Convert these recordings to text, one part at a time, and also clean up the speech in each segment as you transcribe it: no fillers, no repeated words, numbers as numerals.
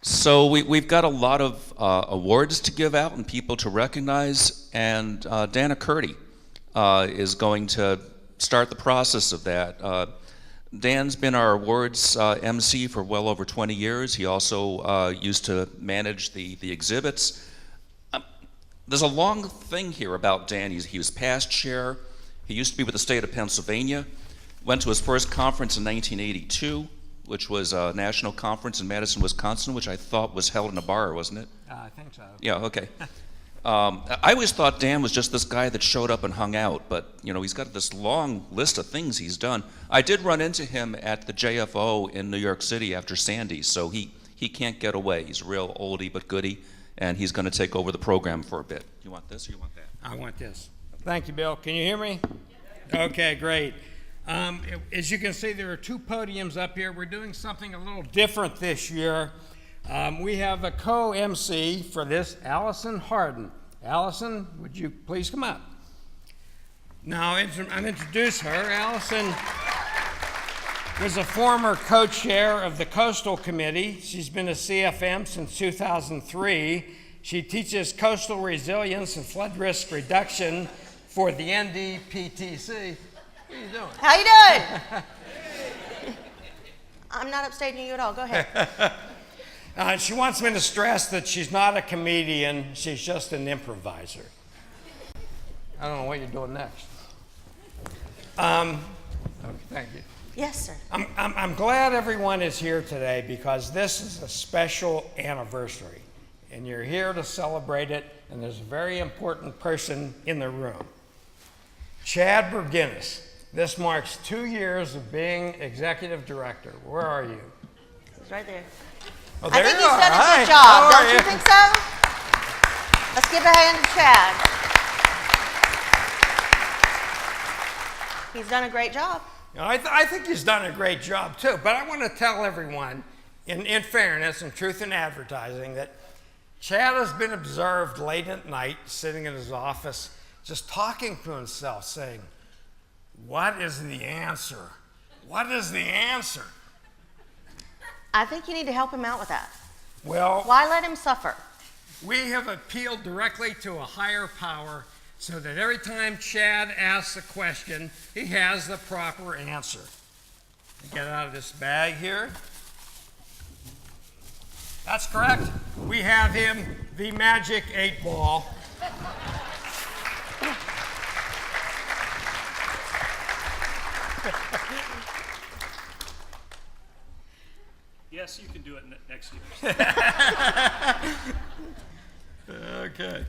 So we've got a lot of awards to give out and people to recognize, and Dana Curdy is going to start the process of that. Dan's been our awards MC for well over 20 years. He also used to manage the exhibits. There's a long thing here about Dan. He was past chair. He used to be with the state of Pennsylvania. Went to his first conference in 1982, which was a national conference in Madison, Wisconsin, which I thought was held in a bar, wasn't it? I think so. Yeah, okay. I always thought Dan was just this guy that showed up and hung out, but he's got this long list of things he's done. I did run into him at the JFO in New York City after Sandy, so he can't get away. He's a real oldie but goodie, and he's going to take over the program for a bit. You want this or you want that? I want this. Thank you, Bill. Can you hear me? Okay, great. As you can see, there are two podiums up here. We're doing something a little different this year. We have a co-MC for this, Allison Harden. Allison, would you please come up? Now, I'll introduce her. Allison was a former co-chair of the Coastal Committee. She's been a CFM since 2003. She teaches coastal resilience and flood risk reduction for the NDPTC. What are you doing? How you doing? I'm not upstaging you at all. Go ahead. She wants me to stress that she's not a comedian. She's just an improviser. I don't know what you're doing next. Okay, thank you. Yes, sir. I'm glad everyone is here today because this is a special anniversary, and you're here to celebrate it, and there's a very important person in the room. Chad Berginnis. This marks 2 years of being executive director. Where are you? He's right there. Oh, I there think you he's are. done a Hi. good job. How Don't are you think so? Let's give a hand to Chad. He's done a great job. I think he's done a great job too, but I want to tell everyone, in fairness and truth in advertising, that Chad has been observed late at night, sitting in his office, just talking to himself, saying, "What is the answer? What is the answer?" I think you need to help him out with that. Well, Why let him suffer? we have appealed directly to a higher power so that every time Chad asks a question, he has the proper answer. Get out of this bag here. That's correct. We have him the magic 8-ball. Yes, you can do it next year. Okay.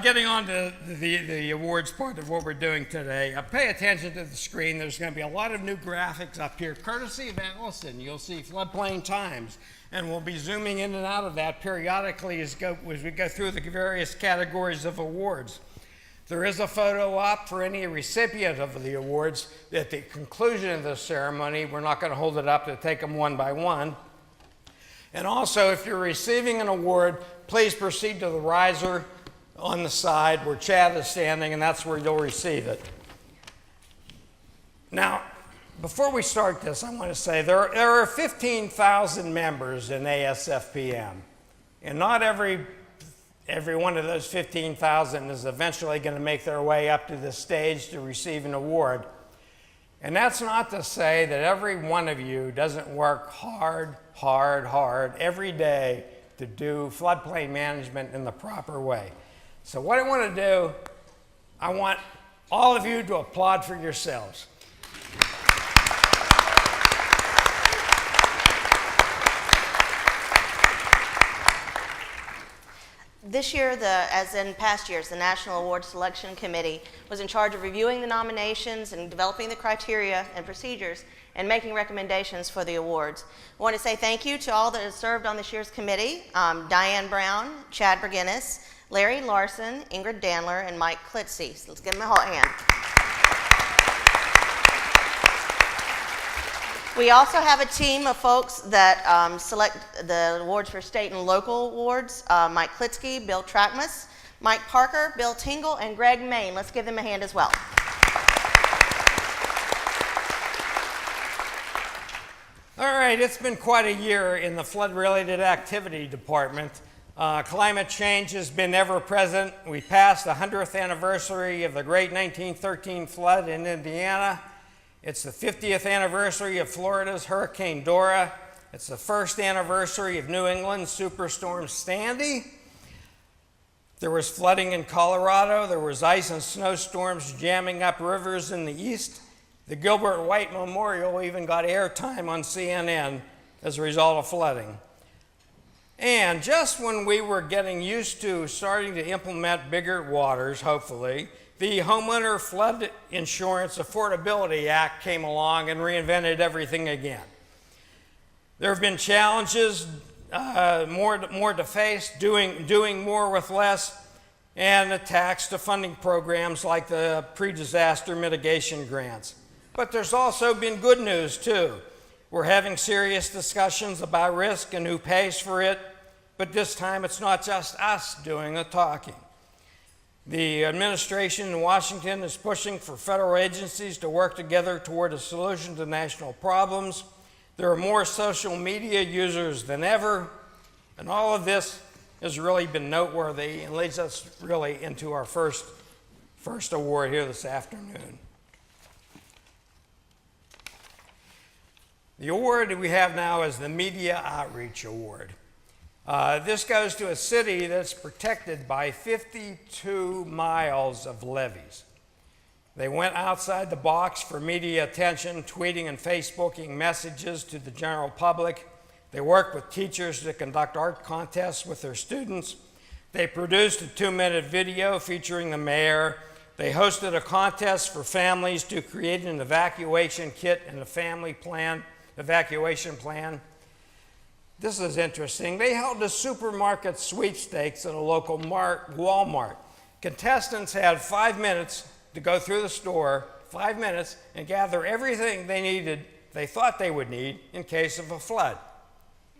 Getting on to the awards part of what we're doing today, pay attention to the screen. There's going to be a lot of new graphics up here, courtesy of Allison. You'll see Floodplain Times, and we'll be zooming in and out of that periodically as we go through the various categories of awards. There is a photo op for any recipient of the awards at the conclusion of the ceremony. We're not going to hold it up to take them one by one. And also, if you're receiving an award, please proceed to the riser on the side where Chad is standing, and that's where you'll receive it. Now, before we start this, I want to say there are 15,000 members in ASFPM, and not every one of those 15,000 is eventually going to make their way up to the stage to receive an award. And that's not to say that every one of you doesn't work hard every day to do floodplain management in the proper way. So what I want to do, I want all of you to applaud for yourselves. This year, as in past years, the National Award Selection Committee was in charge of reviewing the nominations and developing the criteria and procedures and making recommendations for the awards. I want to say thank you to all that have served on this year's committee, Diane Brown, Chad Berginnis, Larry Larson, Ingrid Dandler, and Mike Klitze. So let's give them a whole hand. We also have a team of folks that select the awards for state and local awards. Mike Klitze, Bill Trackmus, Mike Parker, Bill Tingle, and Greg Main. Let's give them a hand as well. All right, right, it's been quite a year in the flood-related activity department. Climate change has been ever present. We passed the 100th anniversary of the great 1913 flood in Indiana. It's the 50th anniversary of Florida's Hurricane Dora. It's the first anniversary of New England's Superstorm Sandy. There was flooding in Colorado. There was ice and snowstorms jamming up rivers in the east. The Gilbert White Memorial even got airtime on CNN as a result of flooding. And just when we were getting used to starting to implement bigger waters, hopefully, the Homeowner Flood Insurance Affordability Act came along and reinvented everything again. There have been challenges, more to face, doing more with less, and attacks to funding programs like the pre-disaster mitigation grants. But there's also been good news too. We're having serious discussions about risk and who pays for it, but this time it's not just us doing the talking. The administration in Washington is pushing for federal agencies to work together toward a solution to national problems. There are more social media users than ever, and all of this has really been noteworthy and leads us really into our first award here this afternoon. The award we have now is the Media Outreach Award. This goes to a city that's protected by 52 miles of levees. They went outside the box for media attention, tweeting and Facebooking messages to the general public. They worked with teachers to conduct art contests with their students. They produced a 2-minute video featuring the mayor. They hosted a contest for families to create an evacuation kit and a family evacuation plan. This is interesting. They held a supermarket sweepstakes at a local Walmart. Contestants had 5 minutes to go through the store, 5 minutes, and gather everything they thought they would need in case of a flood.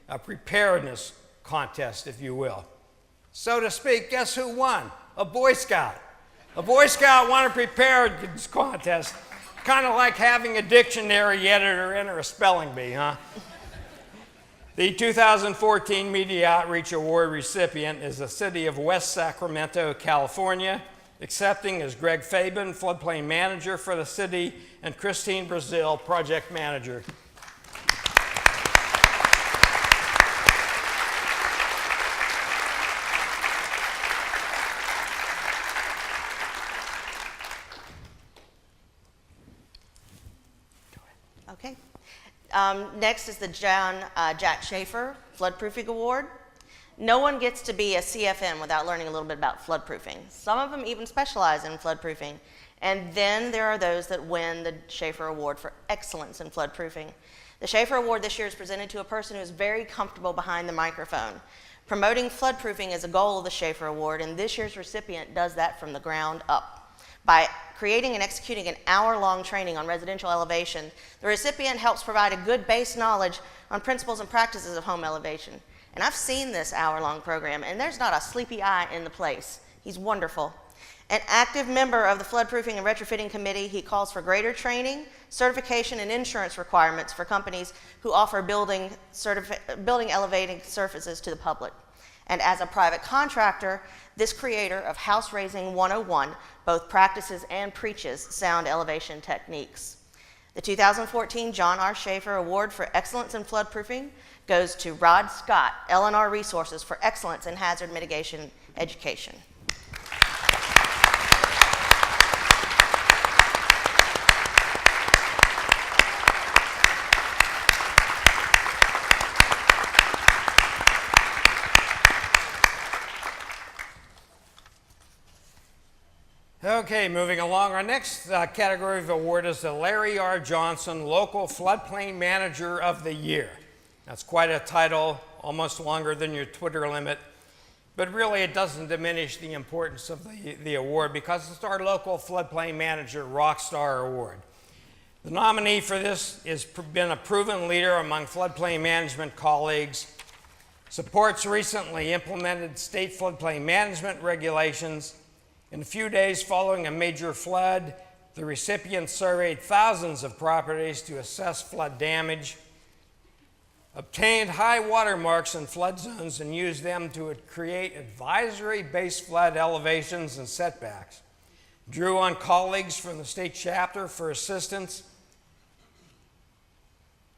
A preparedness contest, if you will. So to speak, guess who won? A Boy Scout. A Boy Scout won a preparedness contest. Kind of like having a dictionary editor enter a spelling bee, huh? The 2014 Media Outreach Award recipient is the city of West Sacramento, California. Accepting is Greg Fabian, floodplain manager for the city, and Christine Brazil, project manager. Okay. Next is the Jack Schaefer Floodproofing Award. No one gets to be a CFM without learning a little bit about floodproofing. Some of them even specialize in floodproofing. And then there are those that win the Schaefer Award for excellence in floodproofing. The Schaefer Award this year is presented to a person who is very comfortable behind the microphone. Promoting floodproofing is a goal of the Schaefer Award, and this year's recipient does that from the ground up. By creating and executing an hour-long training on residential elevation, the recipient helps provide a good base knowledge on principles and practices of home elevation. And I've seen this hour-long program, and there's not a sleepy eye in the place. He's wonderful. An active member of the Floodproofing and Retrofitting Committee, he calls for greater training, certification, and insurance requirements for companies who offer building elevating surfaces to the public. And as a private contractor, this creator of House Raising 101 both practices and preaches sound elevation techniques. The 2014 John R. Schaefer Award for Excellence in Floodproofing goes to Rod Scott, L&R Resources for Excellence in Hazard Mitigation Education. Okay, moving along. Our next category of award is the Larry R. Johnson Local Floodplain Manager of the Year. That's quite a title, almost longer than your Twitter limit, but really it doesn't diminish the importance of the award because it's our local floodplain manager Rockstar Award. The nominee for this has been a proven leader among floodplain management colleagues, supports recently implemented state floodplain management regulations. In a few days following a major flood, the recipient surveyed thousands of properties to assess flood damage. obtained high water marks in flood zones and used them to create advisory-based flood elevations and setbacks, drew on colleagues from the state chapter for assistance,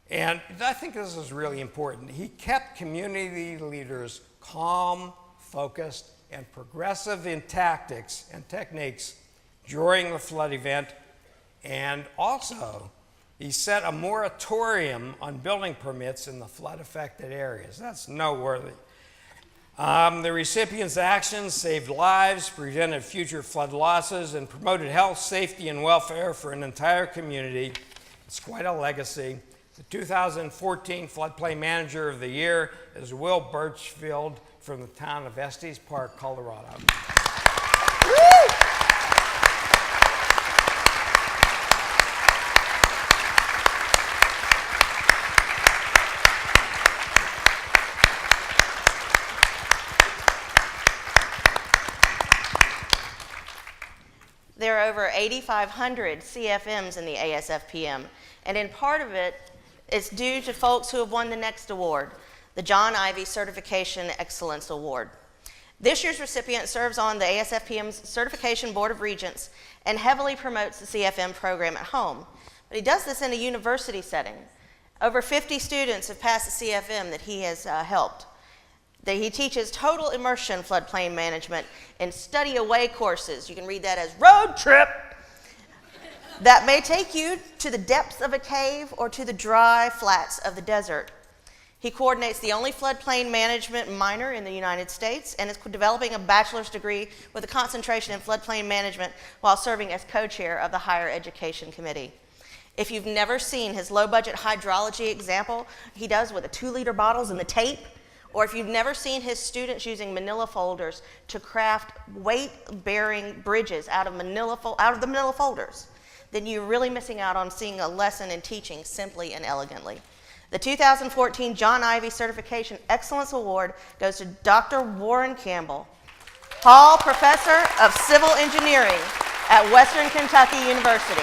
and I think this is really important. He kept community leaders calm, focused, and progressive in tactics and techniques during the flood event, and also he set a moratorium on building permits in the flood-affected areas. That's noteworthy. The recipient's actions saved lives, prevented future flood losses, and promoted health, safety, and welfare for an entire community. It's quite a legacy. The 2014 Floodplain Manager of the Year is Will Birchfield from the town of Estes Park, Colorado. There are over 8,500 CFMs in the ASFPM, and in part of it, it's due to folks who have won the next award, the John Ivey Certification Excellence Award. This year's recipient serves on the ASFPM's Certification Board of Regents and heavily promotes the CFM program at home. But he does this in a university setting. Over 50 students have passed the CFM that he has helped. He teaches total immersion floodplain management and study away courses. You can read that as road trip. That may take you to the depths of a cave or to the dry flats of the desert. He coordinates the only floodplain management minor in the United States and is developing a bachelor's degree with a concentration in floodplain management while serving as co-chair of the Higher Education Committee. If you've never seen his low-budget hydrology example he does with the 2-liter bottles and the tape, or if you've never seen his students using manila folders to craft weight-bearing bridges out of the manila folders, then you're really missing out on seeing a lesson in teaching simply and elegantly. The 2014 John Ivey Certification Excellence Award goes to Dr. Warren Campbell, Hall Professor of Civil Engineering at Western Kentucky University.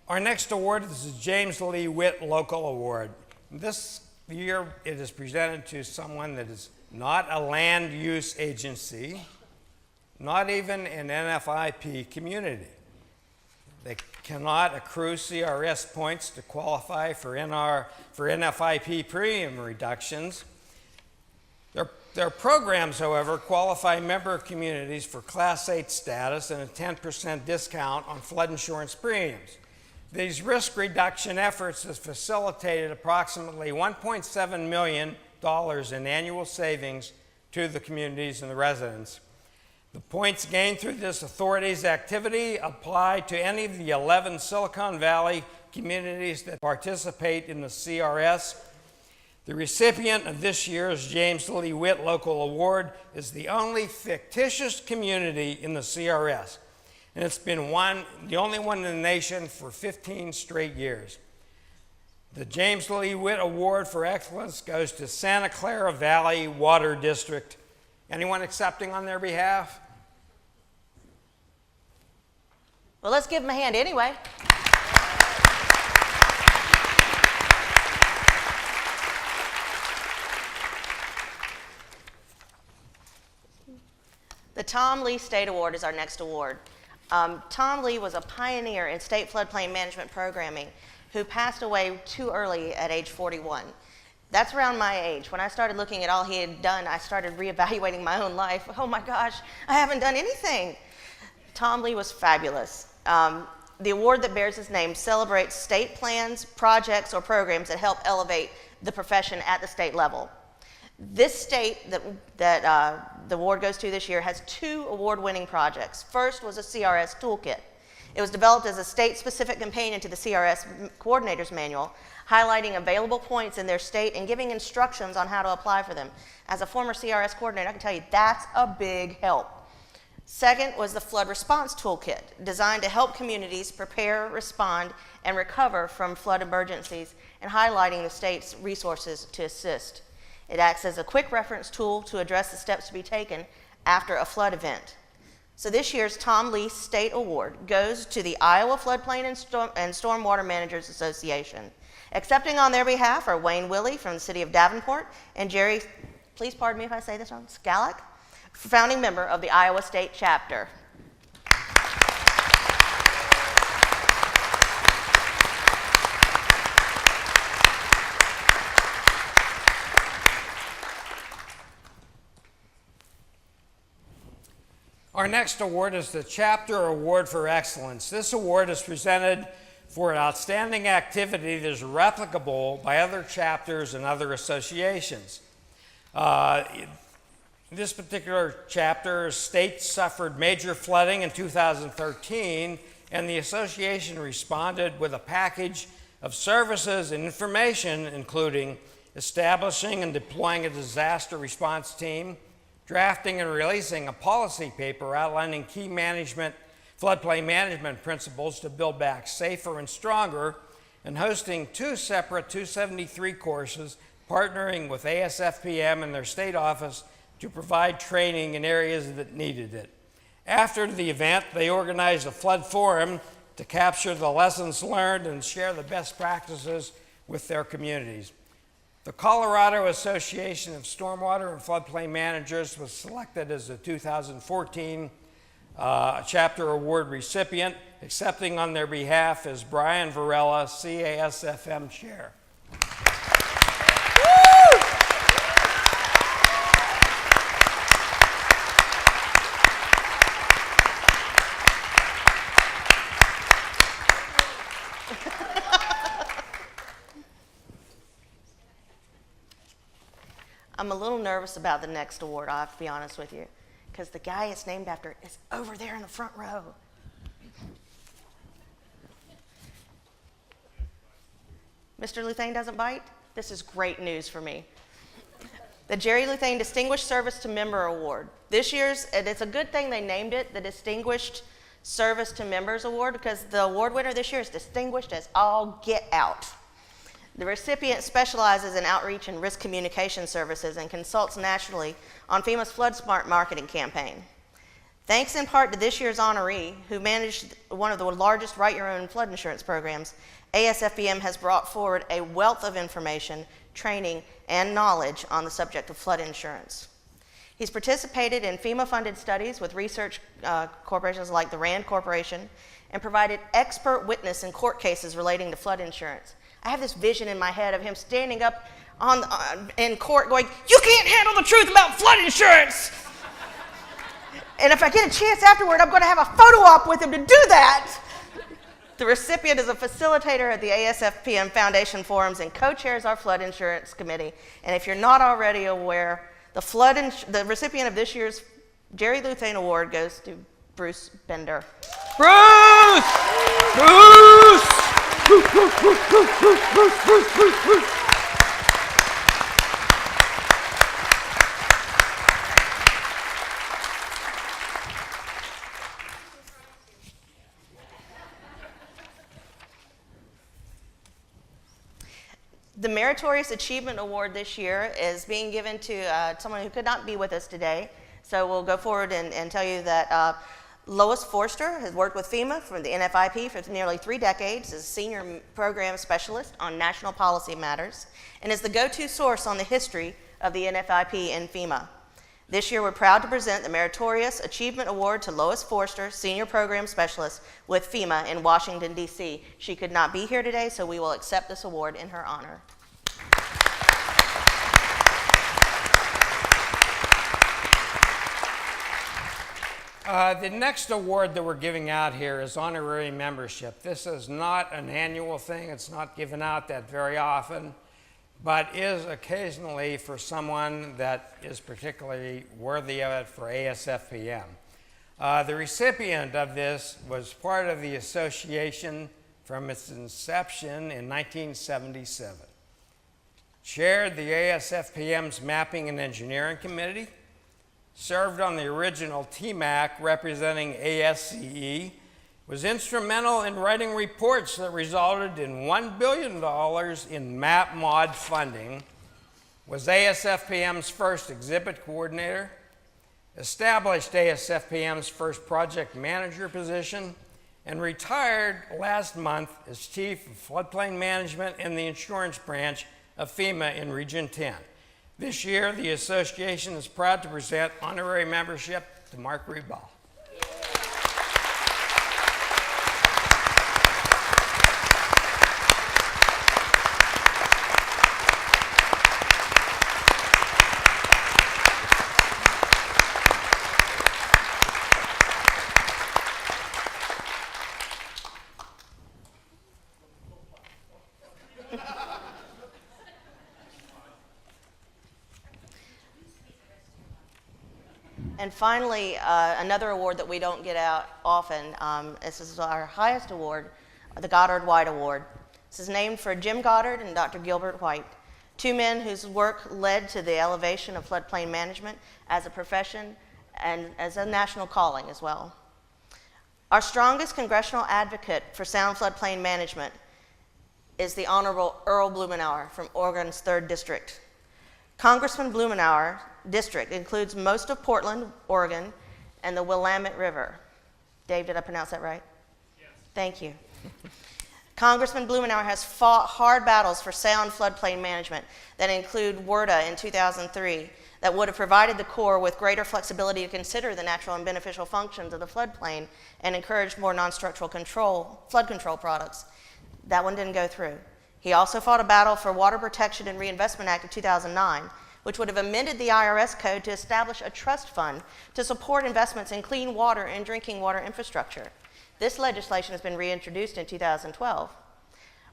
Our next award is the James Lee Witt Local Award. This year it is presented to someone that is not a land use agency, not even an NFIP community. They cannot accrue CRS points to qualify for NFIP premium reductions. Their programs, however, qualify member communities for Class 8 status and a 10% discount on flood insurance premiums. These risk reduction efforts have facilitated approximately $1.7 million in annual savings to the communities and the residents. The points gained through this authority's activity apply to any of the 11 Silicon Valley communities that participate in the CRS. The recipient of this year's James Lee Witt Local Award is the only fictitious community in the CRS. And it's been the only one in the nation for 15 straight years. The James Lee Witt Award for Excellence goes to Santa Clara Valley Water District. Anyone accepting on their behalf? Well, let's give him a hand anyway. The Tom Lee State Award is our next award. Tom Lee was a pioneer in state floodplain management programming who passed away too early at age 41. That's around my age. When I started looking at all he had done, I started reevaluating my own life. Oh my gosh, I haven't done anything. Tom Lee was fabulous. The award that bears his name celebrates state plans, projects, or programs that help elevate the profession at the state level. This state that the award goes to this year has 2 award-winning projects. First was a CRS toolkit. It was developed as a state-specific companion to the CRS Coordinator's Manual, highlighting available points in their state and giving instructions on how to apply for them. As a former CRS coordinator, I can tell you that's a big help. Second was the Flood Response Toolkit, designed to help communities prepare, respond, and recover from flood emergencies, and highlighting the state's resources to assist. It acts as a quick reference tool to address the steps to be taken after a flood event. So this year's Tom Lee State Award goes to the Iowa Floodplain and Stormwater Managers Association. Accepting on their behalf are Wayne Willey from the city of Davenport and Jerry, please pardon me if I say this wrong, Skalak, founding member of the Iowa State Chapter. Our next award is the Chapter Award for Excellence. This award is presented for an outstanding activity that is replicable by other chapters and other associations. This particular chapter, state suffered major flooding in 2013, and the association responded with a package of services and information, including establishing and deploying a disaster response team, drafting and releasing a policy paper outlining key floodplain management principles to build back safer and stronger, and hosting 2 separate 273 courses, partnering with ASFPM and their state office to provide training in areas that needed it. After the event, they organized a flood forum to capture the lessons learned and share the best practices with their communities. The Colorado Association of Stormwater and Floodplain Managers was selected as the 2014 Chapter Award recipient. Accepting on their behalf is Brian Varela, CASFM Chair. I'm a little nervous about the next award, I have to be honest with you, because the guy it's named after is over there in the front row. Mr. Luthane doesn't bite? This is great news for me. The Jerry Luthane Distinguished Service to Member Award. This year's, and it's a good thing they named it the Distinguished Service to Members Award, because the award winner this year is distinguished as all get out. The recipient specializes in outreach and risk communication services and consults nationally on FEMA's Flood Smart marketing campaign. Thanks in part to this year's honoree, who managed one of the largest write-your-own flood insurance programs, ASFPM has brought forward a wealth of information, training, and knowledge on the subject of flood insurance. He's participated in FEMA-funded studies with research corporations like the RAND Corporation and provided expert witness in court cases relating to flood insurance. I have this vision in my head of him standing up in court going, "You can't handle the truth about flood insurance!" And if I get a chance afterward, I'm going to have a photo op with him to do that. The recipient is a facilitator at the ASFPM Foundation Forums and co-chairs our Flood Insurance Committee. And if you're not already aware, the recipient of this year's Jerry Luthane Award goes to Bruce Bender. Bruce! Bruce! The Meritorious Achievement Award this year is being given to someone who could not be with us today. So we'll go forward and tell you that Lois Forster has worked with FEMA from the NFIP for nearly 3 decades as a senior program specialist on national policy matters and is the go-to source on the history of the NFIP and FEMA. This year, we're proud to present the Meritorious Achievement Award to Lois Forster, Senior Program Specialist with FEMA in Washington, D.C. She could not be here today, so we will accept this award in her honor. The next award that we're giving out here is honorary membership. This is not an annual thing. It's not given out that very often, but is occasionally for someone that is particularly worthy of it for ASFPM. The recipient of this was part of the association from its inception in 1977. Chaired the ASFPM's Mapping and Engineering Committee, served on the original TMAC representing ASCE, was instrumental in writing reports that resulted in $1 billion in MAP mod funding, was ASFPM's first exhibit coordinator, established ASFPM's first project manager position, and retired last month as Chief of Floodplain Management in the insurance branch of FEMA in Region 10. This year, the association is proud to present honorary membership to Mark Reball. And finally, another award that we don't get out often. This is our highest award, the Goddard White Award. This is named for Jim Goddard and Dr. Gilbert White, two men whose work led to the elevation of floodplain management as a profession and as a national calling as well. Our strongest congressional advocate for sound floodplain management is the Honorable Earl Blumenauer from Oregon's 3rd District. Congressman Blumenauer district includes most of Portland, Oregon, and the Willamette River. Dave, did I pronounce that right? Yes. Thank you. Congressman Blumenauer has fought hard battles for sound floodplain management that include WRDA in 2003 that would have provided the Corps with greater flexibility to consider the natural and beneficial functions of the floodplain and encouraged more non-structural flood control products. That one didn't go through. He also fought a battle for Water Protection and Reinvestment Act of 2009, which would have amended the IRS code to establish a trust fund to support investments in clean water and drinking water infrastructure. This legislation has been reintroduced in 2012.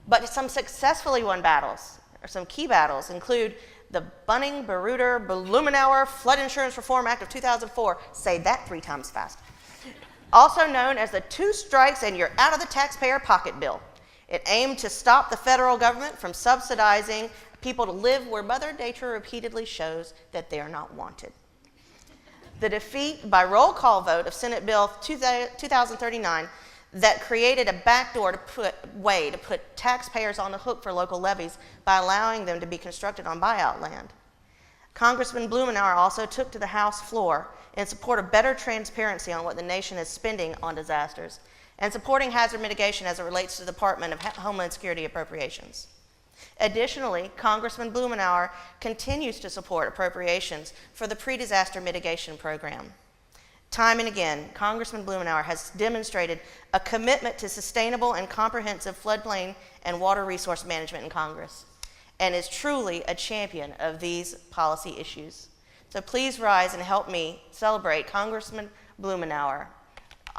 But some successfully won battles, or some key battles, include the Bunning-Bereuter-Blumenauer Flood Insurance Reform Act of 2004. Say that 3 times fast. Also known as the 2 strikes and you're out of the taxpayer pocket bill. It aimed to stop the federal government from subsidizing people to live where Mother Nature repeatedly shows that they are not wanted. The defeat by roll call vote of Senate Bill 2039 that created a backdoor way to put taxpayers on the hook for local levies by allowing them to be constructed on buyout land. Congressman Blumenauer also took to the House floor in support of better transparency on what the nation is spending on disasters and supporting hazard mitigation as it relates to the Department of Homeland Security appropriations. Additionally, Congressman Blumenauer continues to support appropriations for the pre-disaster mitigation program. Time and again, Congressman Blumenauer has demonstrated a commitment to sustainable and comprehensive floodplain and water resource management in Congress, and is truly a champion of these policy issues. So please rise and help me celebrate Congressman Blumenauer,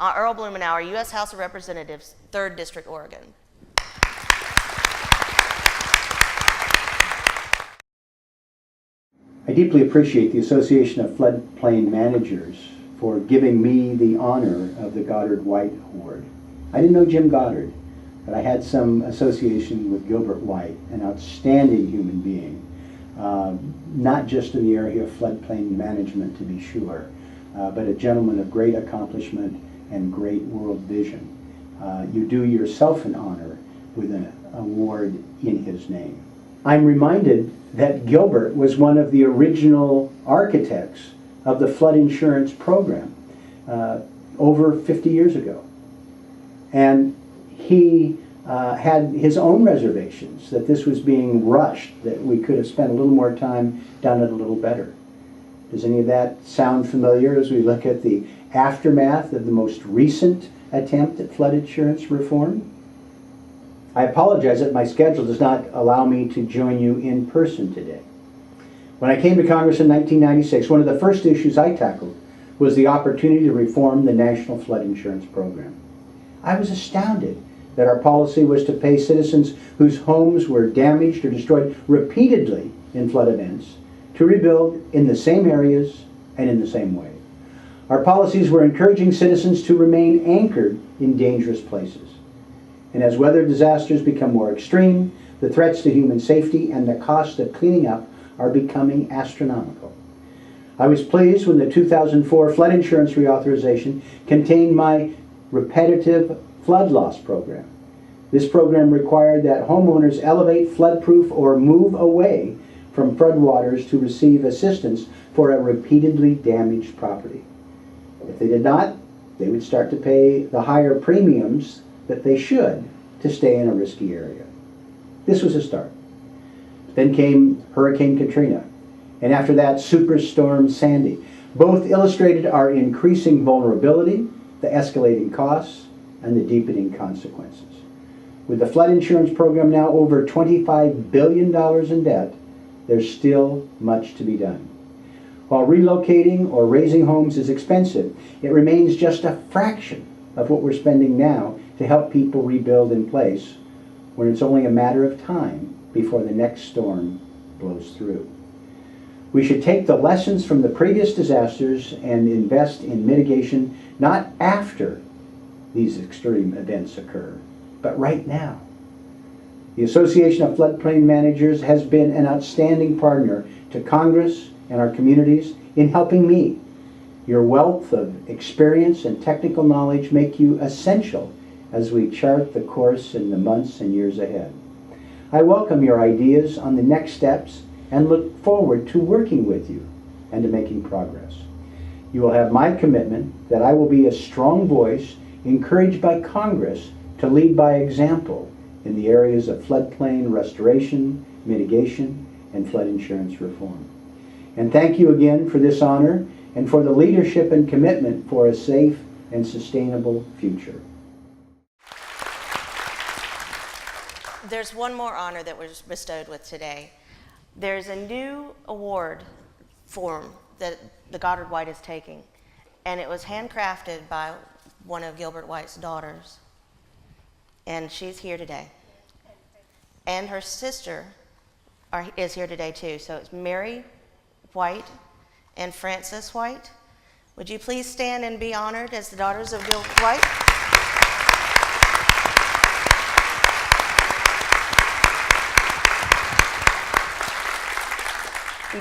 Earl Blumenauer, U.S. House of Representatives, 3rd District, Oregon. I deeply appreciate the Association of Floodplain Managers for giving me the honor of the Goddard White Award. I didn't know Jim Goddard, but I had some association with Gilbert White, an outstanding human being, not just in the area of floodplain management, to be sure, but a gentleman of great accomplishment and great world vision. You do yourself an honor with an award in his name. I'm reminded that Gilbert was one of the original architects of the flood insurance program over 50 years ago. And he had his own reservations that this was being rushed, that we could have spent a little more time, done it a little better. Does any of that sound familiar as we look at the aftermath of the most recent attempt at flood insurance reform? I apologize that my schedule does not allow me to join you in person today. When I came to Congress in 1996, one of the first issues I tackled was the opportunity to reform the National Flood Insurance Program. I was astounded that our policy was to pay citizens whose homes were damaged or destroyed repeatedly in flood events to rebuild in the same areas and in the same way. Our policies were encouraging citizens to remain anchored in dangerous places. And as weather disasters become more extreme, the threats to human safety and the cost of cleaning up are becoming astronomical. I was pleased when the 2004 flood insurance reauthorization contained my repetitive flood loss program. This program required that homeowners elevate floodproof or move away from floodwaters to receive assistance for a repeatedly damaged property. If they did not, they would start to pay the higher premiums that they should to stay in a risky area. This was a start. Then came Hurricane Katrina, and after that, Superstorm Sandy. Both illustrated our increasing vulnerability, the escalating costs, and the deepening consequences. With the flood insurance program now over $25 billion in debt, there's still much to be done. While relocating or raising homes is expensive, it remains just a fraction of what we're spending now to help people rebuild in place when it's only a matter of time before the next storm blows through. We should take the lessons from the previous disasters and invest in mitigation not after these extreme events occur, but right now. The Association of Floodplain Managers has been an outstanding partner to Congress and our communities in helping me. Your wealth of experience and technical knowledge make you essential as we chart the course in the months and years ahead. I welcome your ideas on the next steps and look forward to working with you and to making progress. You will have my commitment that I will be a strong voice encouraged by Congress to lead by example in the areas of floodplain restoration, mitigation, and flood insurance reform. And thank you again for this honor and for the leadership and commitment for a safe and sustainable future. There's one more honor that was bestowed with today. There's a new award form that the Goddard White is taking, and it was handcrafted by one of Gilbert White's daughters, and she's here today. And her sister is here today too, so it's Mary White and Frances White. Would you please stand and be honored as the daughters of Gilbert White?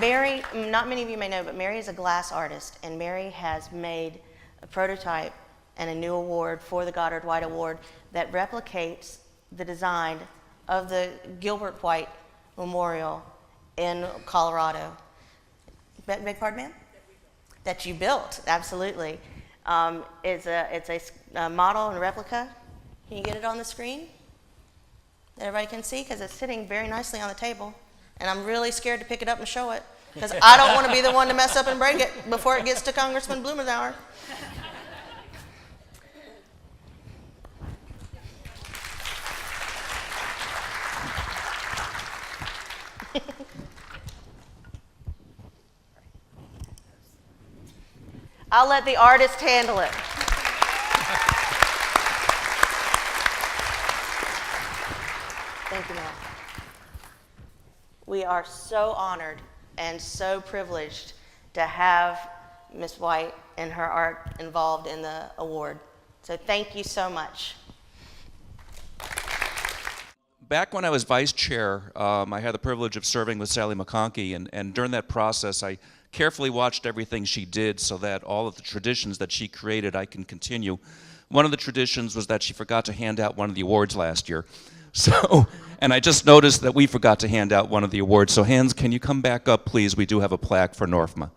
Mary, not many of you may know, but Mary is a glass artist, and Mary has made a prototype and a new award for the Goddard White Award that replicates the design of the Gilbert White Memorial in Colorado. Beg pardon, ma'am? That you built, absolutely. It's a model and replica. Can you get it on the screen? Everybody can see, because it's sitting very nicely on the table. And I'm really scared to pick it up and show it, because I don't want to be the one to mess up and break it before it gets to Congressman Blumenauer. I'll let the artist handle it. Thank you, ma'am. We are so honored and so privileged to have Ms. White and her art involved in the award. So thank you so much. Back when I was vice chair, I had the privilege of serving with Sally McConkey, and during that process, I carefully watched everything she did so that all of the traditions that she created I can continue. One of the traditions was that she forgot to hand out one of the awards last year. So, and I just noticed that we forgot to hand out one of the awards. So hands, can you come back up, please? We do have a plaque for Norfma.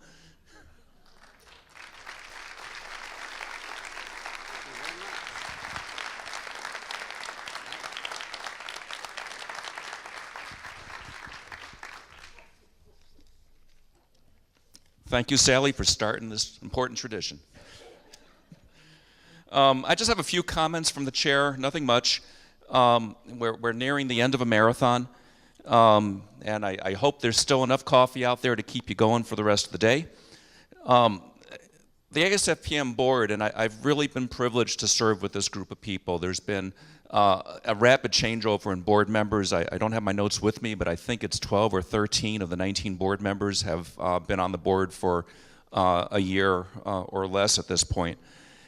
Thank you, Sally, for starting this important tradition. I just have a few comments from the chair, nothing much. We're nearing the end of a marathon, and I hope there's still enough coffee out there to keep you going for the rest of the day. The ASFPM board, and I've really been privileged to serve with this group of people. There's been a rapid changeover in board members. I don't have my notes with me, but I think it's 12 or 13 of the 19 board members have been on the board for a year or less at this point.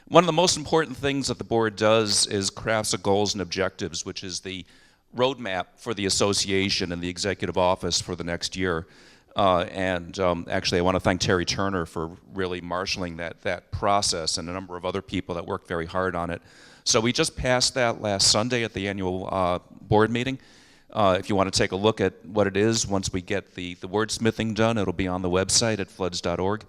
One of the most important things that the board does is crafts a goals and objectives, which is the roadmap for the association and the executive office for the next year. Actually, I want to thank Terry Turner for really marshaling that process, and a number of other people that worked very hard on it. So we just passed that last Sunday at the annual board meeting. If you want to take a look at what it is, once we get the wordsmithing done, it'll be on the website at floods.org.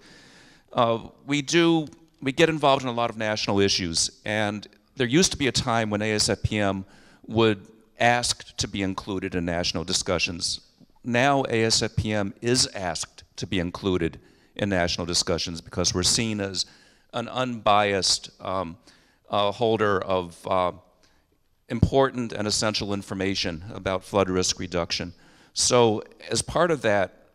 We get involved in a lot of national issues, and there used to be a time when ASFPM would ask to be included in national discussions. Now ASFPM is asked to be included in national discussions because we're seen as an unbiased holder of important and essential information about flood risk reduction. So as part of that,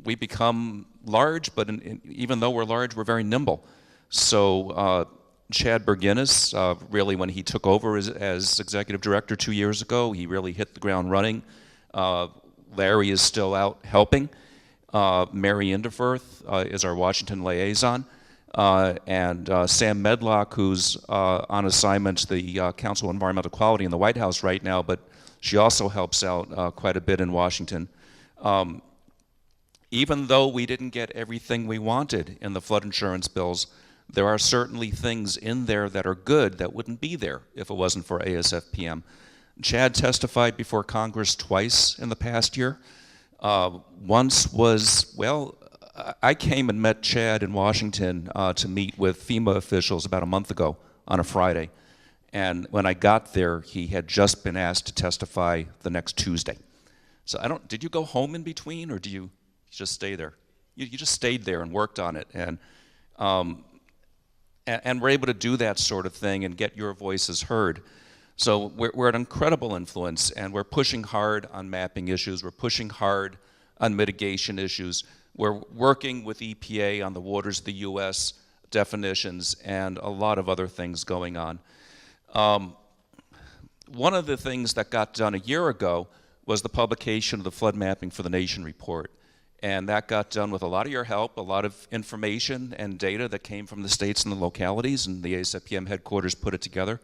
we become large, but even though we're large, we're very nimble. So Chad Berginis, really when he took over as executive director 2 years ago, he really hit the ground running. Larry is still out helping. Mary Inderfirth is our Washington liaison. And Sam Medlock, who's on assignment to the Council on Environmental Quality in the White House right now, but she also helps out quite a bit in Washington. Even though we didn't get everything we wanted in the flood insurance bills, there are certainly things in there that are good that wouldn't be there if it wasn't for ASFPM. Chad testified before Congress twice in the past year. Once was, well, I came and met Chad in Washington to meet with FEMA officials about a month ago on a Friday. And when I got there, he had just been asked to testify the next Tuesday. So did you go home in between, or do you just stay there? You just stayed there and worked on it. And we're able to do that sort of thing and get your voices heard. So we're an incredible influence, and we're pushing hard on mapping issues. We're pushing hard on mitigation issues. We're working with EPA on the waters of the U.S. definitions and a lot of other things going on. One of the things that got done a year ago was the publication of the Flood Mapping for the Nation report. And that got done with a lot of your help, a lot of information and data that came from the states and the localities, and the ASFPM headquarters put it together,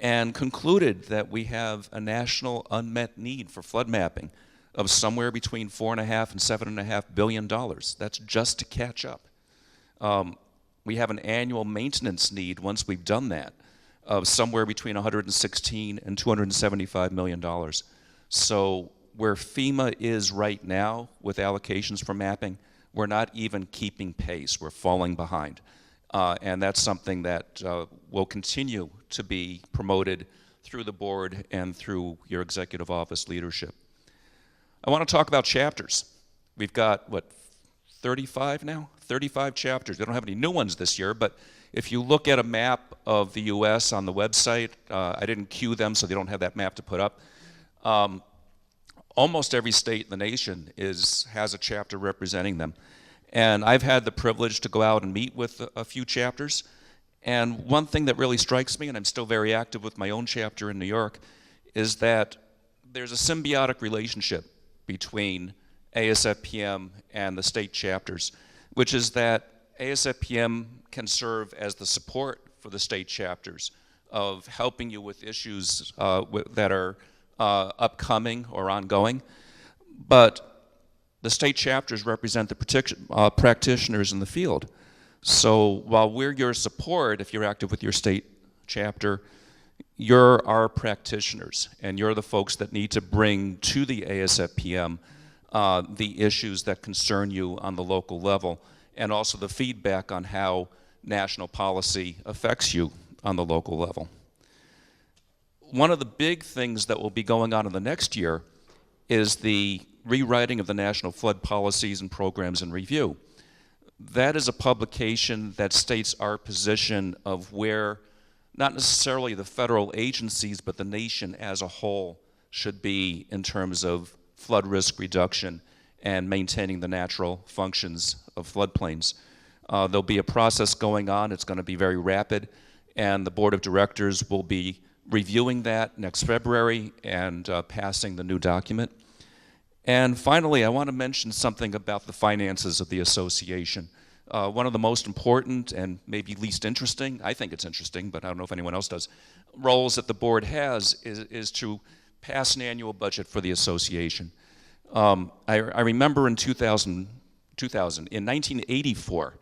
and concluded that we have a national unmet need for flood mapping of somewhere between $4.5 and $7.5 billion. That's just to catch up. We have an annual maintenance need once we've done that of somewhere between 116 and $275 million. So where FEMA is right now with allocations for mapping, we're not even keeping pace. We're falling behind. And that's something that will continue to be promoted through the board and through your executive office leadership. I want to talk about chapters. We've got, 35 now? 35 chapters. We don't have any new ones this year, but if you look at a map of the U.S. on the website, I didn't queue them, so they don't have that map to put up. Almost every state in the nation has a chapter representing them. And I've had the privilege to go out and meet with a few chapters. And one thing that really strikes me, and I'm still very active with my own chapter in New York, is that there's a symbiotic relationship between ASFPM and the state chapters, which is that ASFPM can serve as the support for the state chapters of helping you with issues that are upcoming or ongoing. But the state chapters represent the practitioners in the field. So while we're your support, if you're active with your state chapter, you're our practitioners, and you're the folks that need to bring to the ASFPM the issues that concern you on the local level, and also the feedback on how national policy affects you on the local level. One of the big things that will be going on in the next year is the rewriting of the National Flood Policies and Programs and Review. That is a publication that states our position of where not necessarily the federal agencies, but the nation as a whole should be in terms of flood risk reduction and maintaining the natural functions of floodplains. There'll be a process going on. It's going to be very rapid, and the board of directors will be reviewing that next February and passing the new document. And finally, I want to mention something about the finances of the association. One of the most important and maybe least interesting, I think it's interesting, but I don't know if anyone else does, roles that the board has is to pass an annual budget for the association. I remember in 2000, in 1984,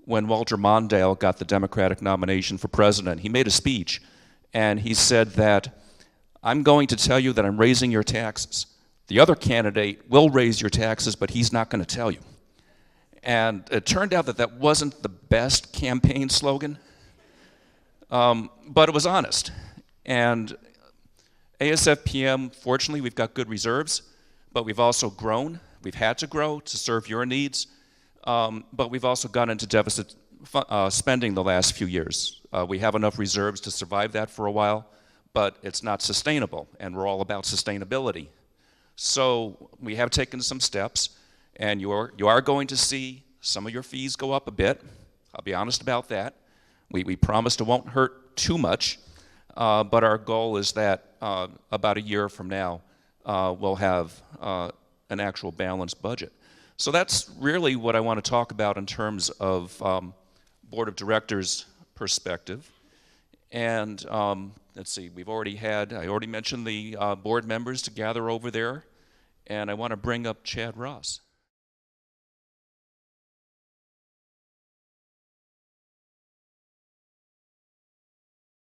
when Walter Mondale got the Democratic nomination for president, he made a speech, and he said that, "I'm going to tell you that I'm raising your taxes. The other candidate will raise your taxes, but he's not going to tell you." And it turned out that that wasn't the best campaign slogan, but it was honest. And ASFPM, fortunately, we've got good reserves, but we've also grown. We've had to grow to serve your needs, but we've also gone into deficit spending the last few years. We have enough reserves to survive that for a while, but it's not sustainable, and we're all about sustainability. So we have taken some steps, and you are going to see some of your fees go up a bit. I'll be honest about that. We promised it won't hurt too much, but our goal is that about a year from now, we'll have an actual balanced budget. So that's really what I want to talk about in terms of Board of Directors perspective. And let's see, I already mentioned the board members to gather over there, and I want to bring up Chad Ross.